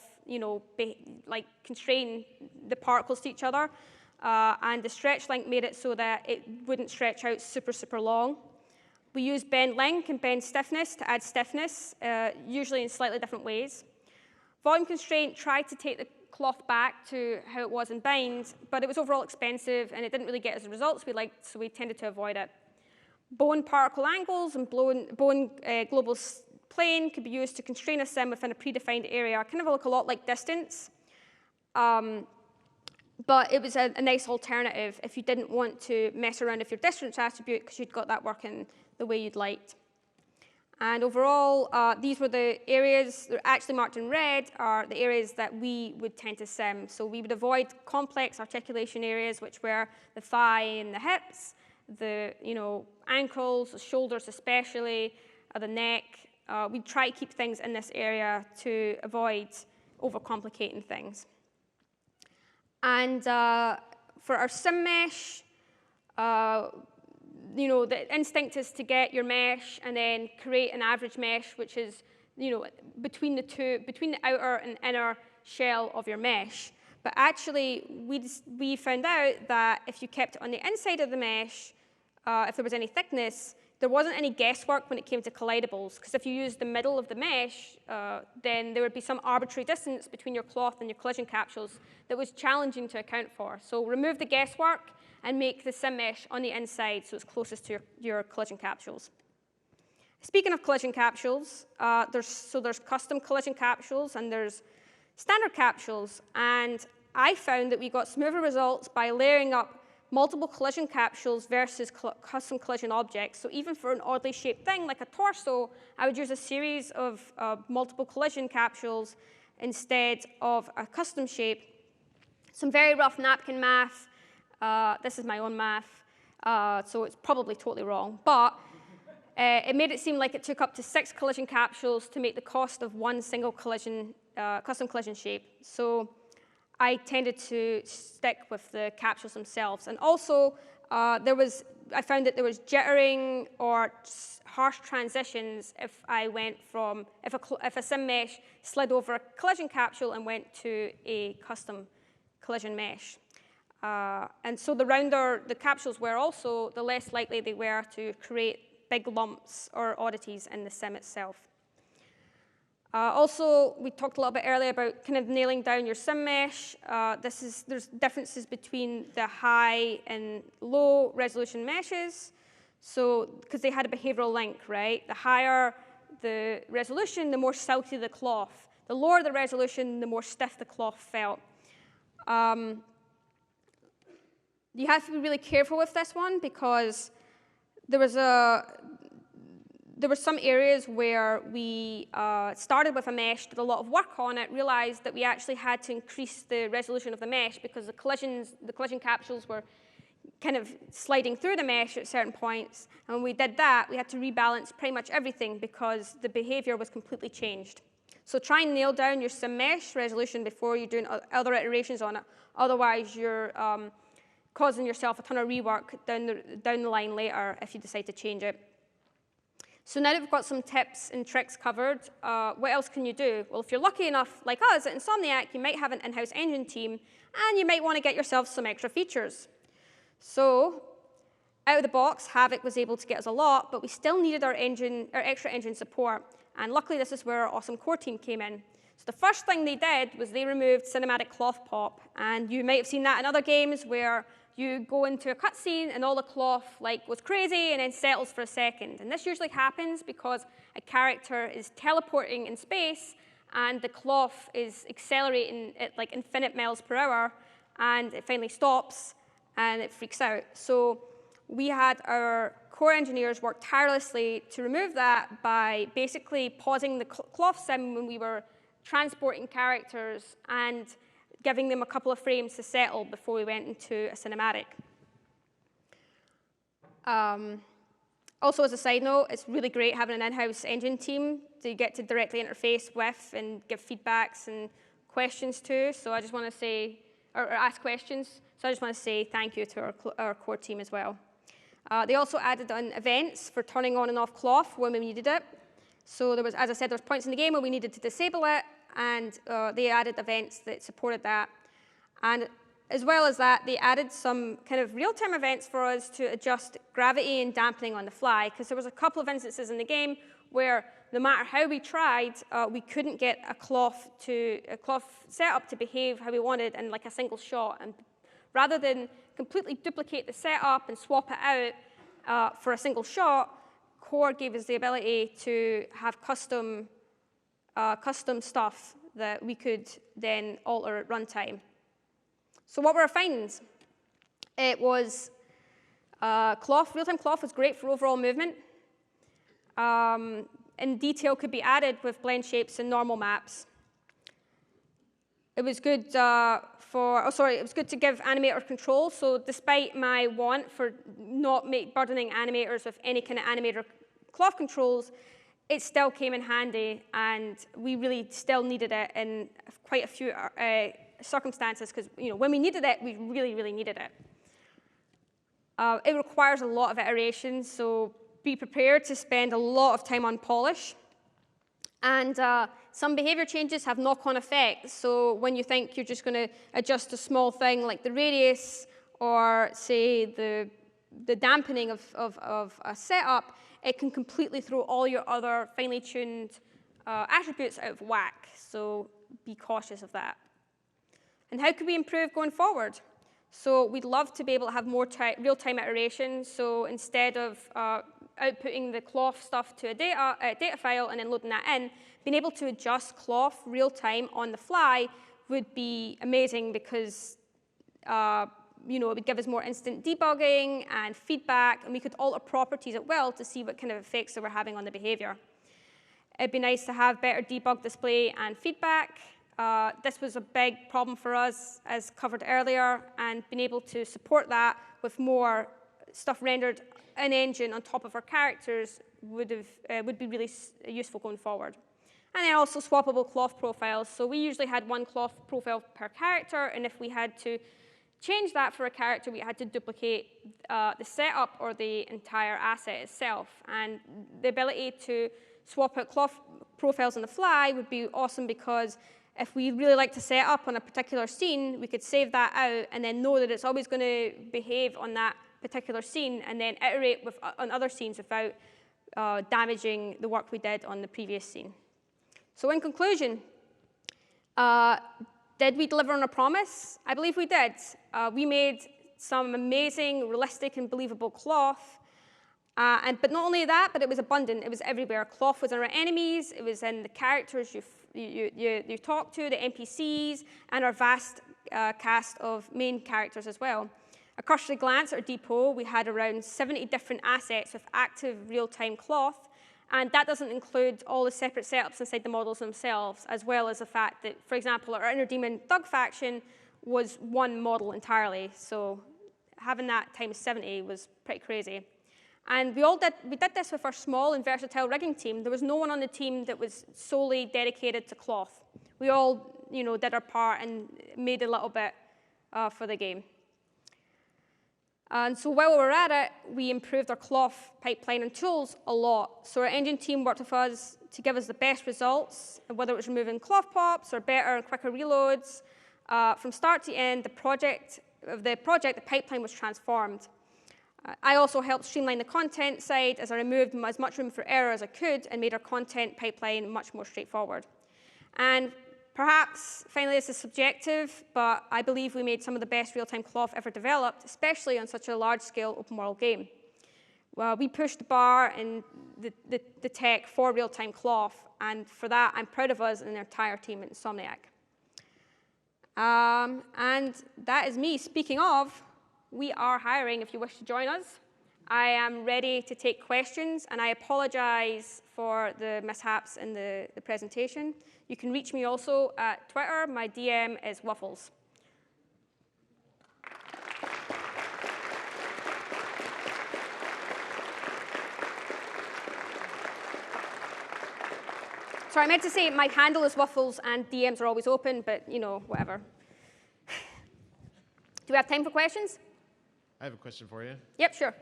constrain the particles to each other. And the stretch link made it so that it wouldn't stretch out super long. We use bend length and bend stiffness to add stiffness, usually in slightly different ways. Volume constraint tried to take the cloth back to how it was in bind, but it was overall expensive and it didn't really get us the results we liked, so we tended to avoid it. Bone particle angles and bone global plane could be used to constrain a sim within a predefined area, kind of look a lot like distance. But it was a nice alternative if you didn't want to mess around with your distance attribute because you'd got that working the way you'd liked. And overall, these were the areas, they're actually marked in red, are the areas that we would tend to sim. So we would avoid complex articulation areas, which were the thigh and the hips, the ankles, the shoulders especially, the neck. We'd try to keep things in this area to avoid overcomplicating things. And for our sim mesh, the instinct is to get your mesh and then create an average mesh, which is, between the outer and inner shell of your mesh. But actually, we found out that if you kept it on the inside of the mesh, if there was any thickness, there wasn't any guesswork when it came to collidables, because if you used the middle of the mesh, then there would be some arbitrary distance between your cloth and your collision capsules that was challenging to account for. So remove the guesswork and make the sim mesh on the inside so it's closest to your collision capsules. Speaking of collision capsules, there's custom collision capsules and there's standard capsules. And I found that we got smoother results by layering up multiple collision capsules versus custom collision objects. So even for an oddly shaped thing like a torso, I would use a series of multiple collision capsules instead of a custom shape. Some very rough napkin math. This is my own math, so it's probably totally wrong. But it made it seem like it took up to 6 collision capsules to make the cost of one single collision, custom collision shape. So I tended to stick with the capsules themselves. And also, I found that there was jittering or harsh transitions if a sim mesh slid over a collision capsule and went to a custom collision mesh. And so the rounder the capsules were also, the less likely they were to create big lumps or oddities in the sim itself. Also, we talked a little bit earlier about kind of nailing down your sim mesh. There's differences between the high and low resolution meshes, so because they had a behavioral link, right? The higher the resolution, the more silky the cloth. The lower the resolution, the more stiff the cloth felt. You have to be really careful with this one because there were some areas where we started with a mesh, did a lot of work on it, realized that we actually had to increase the resolution of the mesh because the collision capsules were kind of sliding through the mesh at certain points. And when we did that, we had to rebalance pretty much everything because the behavior was completely changed. So try and nail down your sim mesh resolution before you're doing other iterations on it. Otherwise, you're causing yourself a ton of rework down the line later if you decide to change it. So now that we've got some tips and tricks covered, what else can you do? Well, if you're lucky enough, like us at Insomniac, you might have an in-house engine team, and you might want to get yourself some extra features. So out of the box, Havoc was able to get us a lot, but we still needed our extra engine support. And luckily, this is where our awesome core team came in. So the first thing they did was they removed cinematic cloth pop. And you might have seen that in other games where you go into a cutscene and all the cloth goes crazy and then settles for a second. And this usually happens because a character is teleporting in space and the cloth is accelerating at like infinite miles per hour, and it finally stops and it freaks out. So we had our core engineers work tirelessly to remove that by basically pausing the cloth sim when we were transporting characters and giving them a couple of frames to settle before we went into a cinematic. Also, as a side note, it's really great having an in-house engine team that you get to directly interface with and give feedbacks and questions to. So I just want to say, or ask questions. So I just want to say thank you to our core team as well. They also added on events for turning on and off cloth when we needed it. So there was, as I said, there was points in the game where we needed to disable it, and they added events that supported that. And as well as that, they added some kind of real-time events for us to adjust gravity and dampening on the fly, because there was a couple of instances in the game where no matter how we tried, we couldn't get a cloth setup to behave how we wanted in like a single shot. And rather than completely duplicate the setup and swap it out for a single shot, Core gave us the ability to have custom stuff that we could then alter at runtime. So what were our findings? It was real-time cloth was great for overall movement. And detail could be added with blend shapes and normal maps. It was good it was good to give animator control. So despite my want for not burdening animators with any kind of animator cloth controls, it still came in handy, and we really still needed it in quite a few circumstances, because when we needed it, we really, really needed it. It requires a lot of iterations, so be prepared to spend a lot of time on polish. And some behavior changes have knock-on effects. So when you think you're just going to adjust a small thing like the radius or, say, the dampening of a setup, it can completely throw all your other finely tuned attributes out of whack. So be cautious of that. And how could we improve going forward? So we'd love to be able to have more real-time iterations. So instead of outputting the cloth stuff to a data file and then loading that in, being able to adjust cloth real-time on the fly would be amazing, because it would give us more instant debugging and feedback, and we could alter properties at will to see what kind of effects they were having on the behavior. It'd be nice to have better debug display and feedback. This was a big problem for us, as covered earlier, and being able to support that with more stuff rendered in engine on top of our characters would be really useful going forward. And then also swappable cloth profiles. So we usually had one cloth profile per character, and if we had to change that for a character, we had to duplicate the setup or the entire asset itself. And the ability to swap out cloth profiles on the fly would be awesome, because if we really like to set up on a particular scene, we could save that out and then know that it's always going to behave on that particular scene, and then iterate on other scenes without damaging the work we did on the previous scene. So in conclusion, did we deliver on a promise? I believe we did. We made some amazing, realistic, and believable cloth. But not only that, but it was abundant. It was everywhere. Cloth was in our enemies. It was in the characters you talk to, the NPCs, and our vast cast of main characters as well. A cursory glance at our depot, we had around 70 different assets with active real-time cloth, and that doesn't include all the separate setups inside the models themselves, as well as the fact that, for example, our Inner Demon Thug faction was one model entirely, so having that times 70 was pretty crazy. And we did this with our small and versatile rigging team. There was no one on the team that was solely dedicated to cloth. We all, did our part and made a little bit for the game. And so while we were at it, we improved our cloth pipeline and tools a lot. So our engine team worked with us to give us the best results, whether it was removing cloth pops or better and quicker reloads. From start to end, the pipeline was transformed. I also helped streamline the content side as I removed as much room for error as I could and made our content pipeline much more straightforward. And perhaps, finally, this is subjective, but I believe we made some of the best real-time cloth ever developed, especially on such a large-scale open-world game. Well, we pushed the bar in the tech for real-time cloth, and for that, I'm proud of us and the entire team at Insomniac. And that is me. Speaking of, we are hiring if you wish to join us. I am ready to take questions, and I apologize for the mishaps in the presentation. You can reach me also at Twitter. My DM is Waffles. Sorry, I meant to say my handle is Waffles, and DMs are always open, but, whatever. Do we have time for questions? I have a question for you. Yep, sure.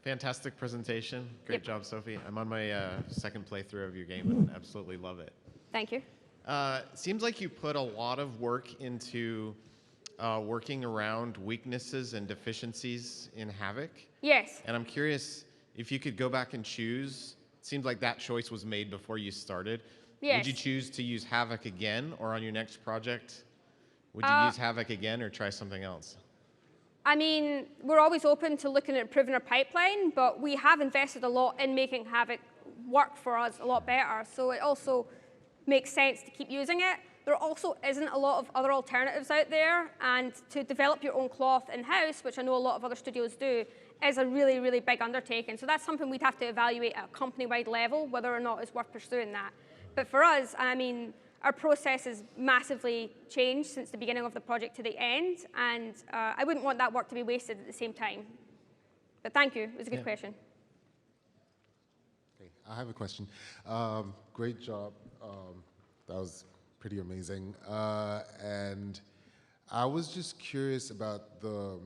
Fantastic presentation. Great job, Sophie. I'm on my second playthrough of your game and absolutely love it. Thank you. Seems like you put a lot of work into working around weaknesses and deficiencies in Havoc. Yes. And I'm curious if you could go back and choose. It seems like that choice was made before you started. Yes. Would you choose to use Havoc again, or on your next project, would you use Havoc again or try something else? I mean, we're always open to looking at improving our pipeline, but we have invested a lot in making Havoc work for us a lot better. So it also makes sense to keep using it. There also isn't a lot of other alternatives out there, and to develop your own cloth in-house, which I know a lot of other studios do, is a really, really big undertaking. So that's something we'd have to evaluate at a company-wide level, whether or not it's worth pursuing that. But for us, I mean, our process has massively changed since the beginning of the project to the end, and I wouldn't want that work to be wasted at the same time. But thank you. It was a good question. Okay, I have a question. Great job. That was pretty amazing. And I was just curious about the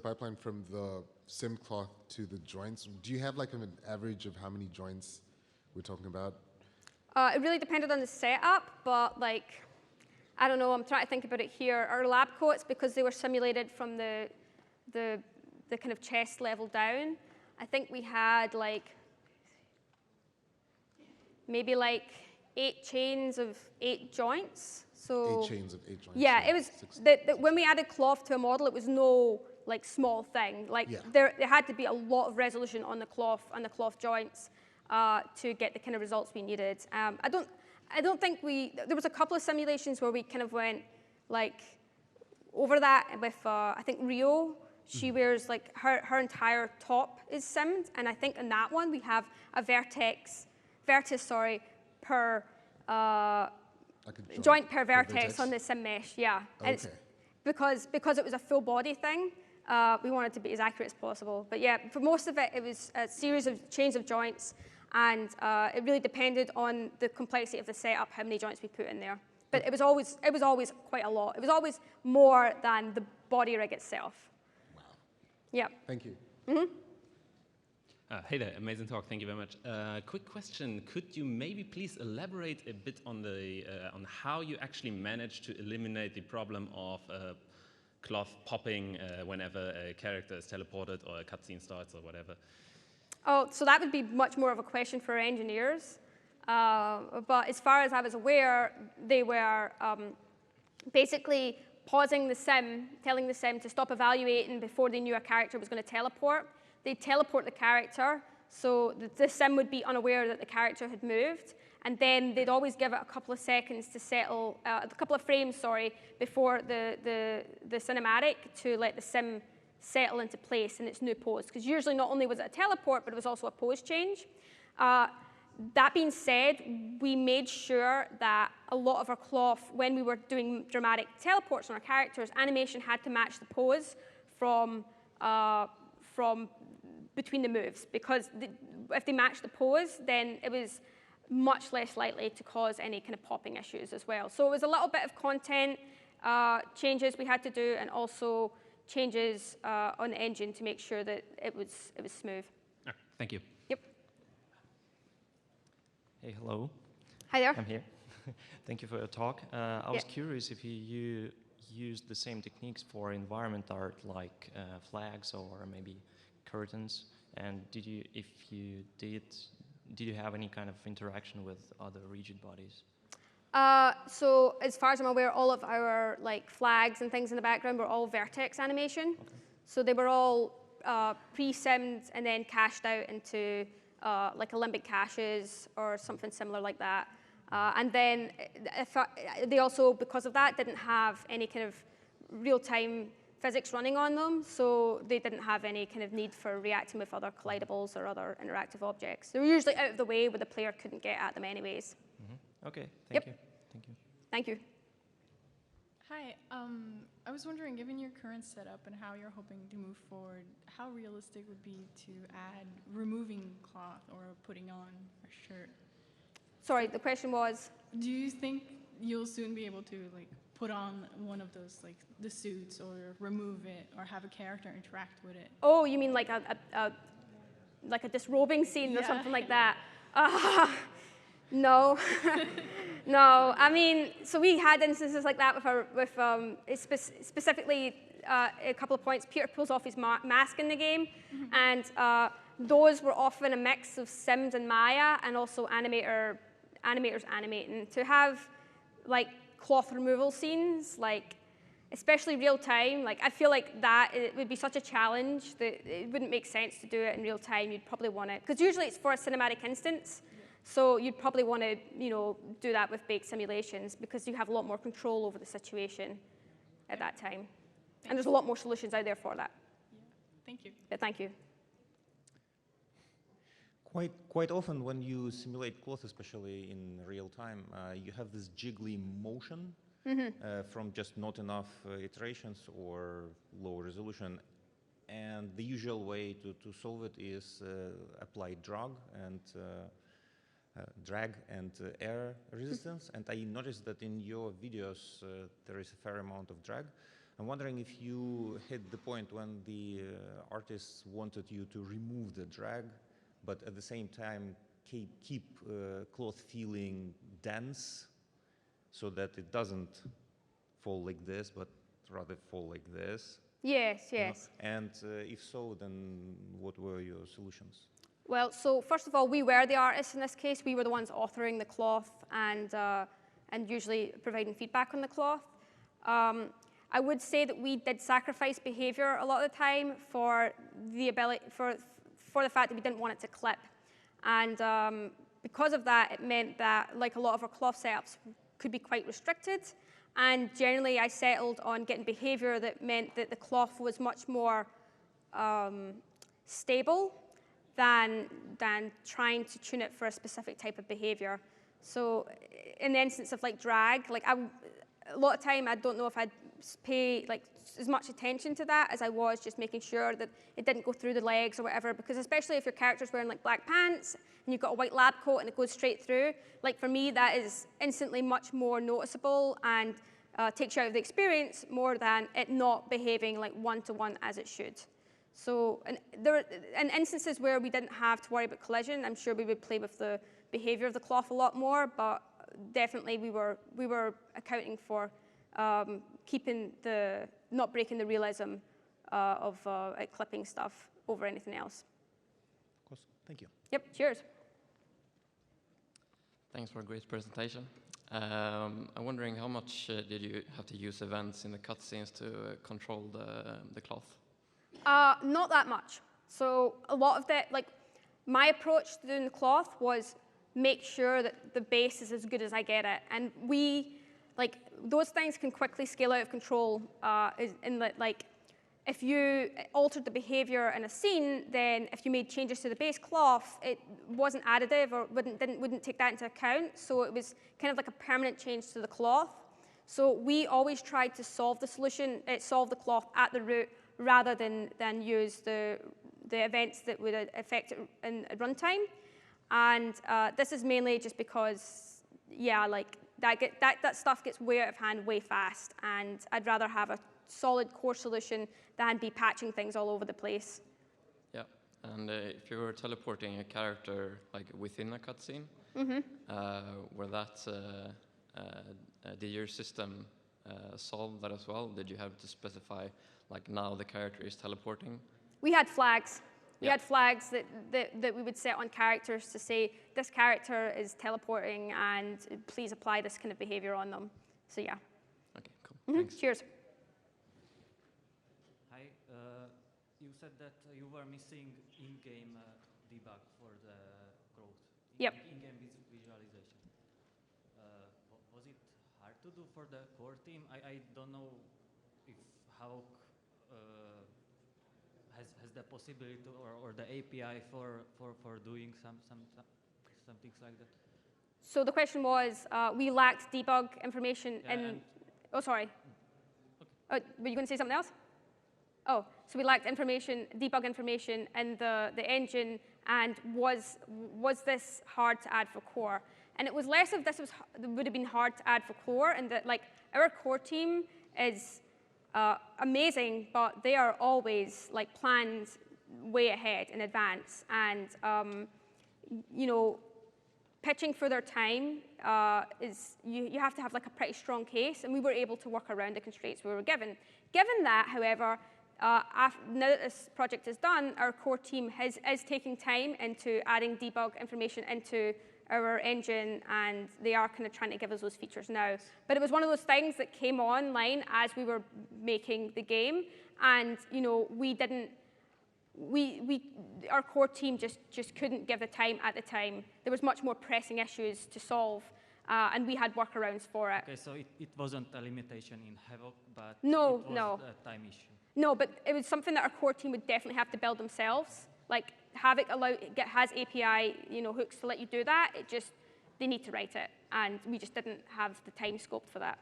pipeline from the sim cloth to the joints. Do you have like an average of how many joints we're talking about? It really depended on the setup, but I don't know, I'm trying to think about it here. Our lab coats, because they were simulated from the kind of chest level down, I think we had maybe 8 chains of 8 joints. So 8 chains of 8 joints. Yeah, it was, when we added cloth to a model, it was no small thing. There had to be a lot of resolution on the cloth joints to get the kind of results we needed. I don't think there was a couple of simulations where we kind of went over that with, I think Rio, she wears her entire top is simmed, and I think in that one we have a vertex per joint per vertex on the sim mesh, yeah. Okay. It's because it was a full body thing, we wanted to be as accurate as possible. But yeah, for most of it, it was a series of chains of joints, and it really depended on the complexity of the setup, how many joints we put in there. But it was always quite a lot. It was always more than the body rig itself. Wow. Yeah. Thank you. Mm-hmm. Hey there, amazing talk, thank you very much. Quick question, could you maybe please elaborate a bit on on how you actually managed to eliminate the problem of cloth popping whenever a character is teleported or a cutscene starts or whatever? Oh, so that would be much more of a question for engineers. But as far as I was aware, they were basically pausing the sim, telling the sim to stop evaluating before they knew a character was going to teleport. They'd teleport the character, So the sim would be unaware that the character had moved, and then they'd always give it a couple of seconds to settle, a couple of frames, sorry, before the cinematic to let the sim settle into place in its new pose. Because usually not only was it a teleport, but it was also a pose change. That being said, we made sure that a lot of our cloth, when we were doing dramatic teleports on our characters, animation had to match the pose from between the moves, because if they matched the pose, then it was much less likely to cause any kind of popping issues as well. So it was a little bit of content changes we had to do, and also changes on the engine to make sure that it was smooth. Thank you. Yep. Hey, hello. Hi there. I'm here. Thank you for your talk. I was curious if you used the same techniques for environment art, like flags or maybe curtains, and did you have any kind of interaction with other rigid bodies? So as far as I'm aware, all of our flags and things in the background were all Vertex animation. Okay. So they were all pre-simmed and then cached out into like Alembic caches or something similar like that. And then they also, because of that, didn't have any kind of real-time physics running on them, so they didn't have any kind of need for reacting with other collidables or other interactive objects. They were usually out of the way where the player couldn't get at them anyways. Mm-hmm. Okay, thank you. Thank you. Thank you. Hi, I was wondering, given your current setup and how you're hoping to move forward, how realistic would be to add removing cloth or putting on a shirt? Sorry, the question was? Do you think you'll soon be able to put on one of those, the suits, or remove it, or have a character interact with it? Oh, you mean like a disrobing scene or something like that? No, no. I mean, so we had instances like that specifically a couple of points. Peter pulls off his mask in the game, and those were often a mix of Sims and Maya, and also animators animating. To have cloth removal scenes, especially real time, I feel like that it would be such a challenge that it wouldn't make sense to do it in real time. You'd probably want to, because usually it's for a cinematic instance, so you'd probably want to do that with baked simulations, because you have a lot more control over the situation at that time. And there's a lot more solutions out there for that. Yeah. Thank you. But thank you. Quite often when you simulate cloth, especially in real time, you have this jiggly motion from just not enough iterations or low resolution. And the usual way to solve it is apply drag and air resistance. And I noticed that in your videos there is a fair amount of drag. I'm wondering if you hit the point when the artists wanted you to remove the drag, but at the same time keep cloth feeling dense, so that it doesn't fall like this, but rather fall like this. Yes, yes. And if so, then what were your solutions? Well, so first of all, we were the artists in this case. We were the ones authoring the cloth and usually providing feedback on the cloth. I would say that we did sacrifice behavior a lot of the time for the ability for the fact that we didn't want it to clip. And because of that, it meant that a lot of our cloth setups could be quite restricted. And generally, I settled on getting behavior that meant that the cloth was much more stable than trying to tune it for a specific type of behavior. So in the instance of drag, a lot of time I don't know if I'd pay as much attention to that as I was just making sure that it didn't go through the legs or whatever, because especially if your character's wearing black pants and you've got a white lab coat and it goes straight through, for me that is instantly much more noticeable and takes you out of the experience more than it not behaving one-to-one as it should. So in instances where we didn't have to worry about collision, I'm sure we would play with the behavior of the cloth a lot more, but definitely we were accounting for keeping not breaking the realism of clipping stuff over anything else. Of course, thank you. Yep, cheers. Thanks for a great presentation. I'm wondering how much did you have to use events in the cutscenes to control the cloth? Not that much. So a lot of that, my approach to doing the cloth was make sure that the base is as good as I get it. And those things can quickly scale out of control. If you altered the behavior in a scene, then if you made changes to the base cloth, it wasn't additive or wouldn't take that into account. So it was kind of like a permanent change to the cloth. So we always tried to solve the cloth at the root rather than use the events that would affect it in runtime. And this is mainly just because, yeah, that stuff gets way out of hand way fast, and I'd rather have a solid core solution than be patching things all over the place. Yeah, and if you were teleporting a character within a cutscene, did your system solve that as well? Did you have to specify now the character is teleporting? We had flags. We had flags that we would set on characters to say, this character is teleporting, and please apply this kind of behavior on them. So yeah. Okay, cool. Thanks. Cheers. Hi. You said that you were missing in-game debug for the growth. Yep. In-game visualization. Was it hard to do for the core team? I don't know if Havoc has the possibility or the API for doing some things like that. So the question was, we lacked debug information oh, sorry. Okay. Were you going to say something else? Oh, so we lacked debug information in the engine, and was this hard to add for core? And it was less of this would have been hard to add for core, and that our core team is amazing, but they are always planned way ahead in advance, and pitching for their time is you have to have a pretty strong case, and we were able to work around the constraints we were given. Given that, however, now that this project is done, our core team is taking time into adding debug information into our engine, and they are kind of trying to give us those features now. But it was one of those things that came online as we were making the game, and our core team just couldn't give the time at the time. There was much more pressing issues to solve, and we had workarounds for it. Okay, so it wasn't a limitation in Havoc, but it was a time issue. No, but it was something that our core team would definitely have to build themselves. Havoc has API hooks to let you do that. They need to write it, and we just didn't have the time scoped for that.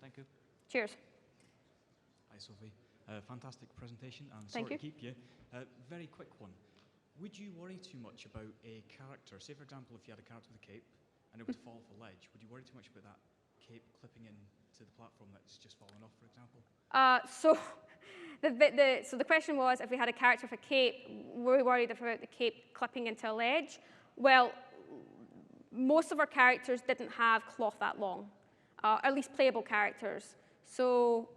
Thank you. Cheers. Hi, Sophie. Fantastic presentation, and Thank sorry you. to keep you. Very quick one. Would you worry too much about a character? Say, for example, if you had a character with a cape and it would fall off a ledge, would you worry too much about that cape clipping into the platform that's just fallen off, for example? So the question was, if we had a character with a cape, were we worried about the cape clipping into a ledge? Well, most of our characters didn't have cloth that long, at least playable characters. So,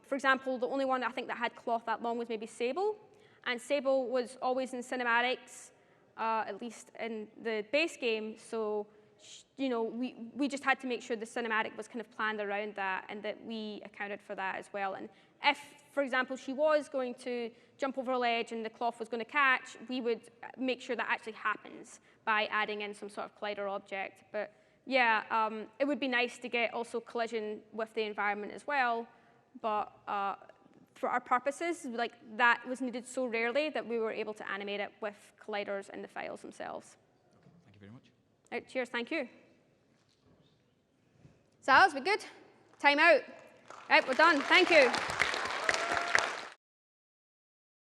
for example, the only one I think that had cloth that long was maybe Sable, and Sable was always in cinematics, at least in the base game. So, we just had to make sure the cinematic was kind of planned around that, and that we accounted for that as well. And if, for example, she was going to jump over a ledge and the cloth was going to catch, we would make sure that actually happens by adding in some sort of collider object. But yeah, it would be nice to get also collision with the environment as well. But for our purposes, that was needed so rarely that we were able to animate it with colliders in the files themselves. Okay, thank you very much. Right, cheers, thank you. So, we good? Time out. Right, we're done. Thank you.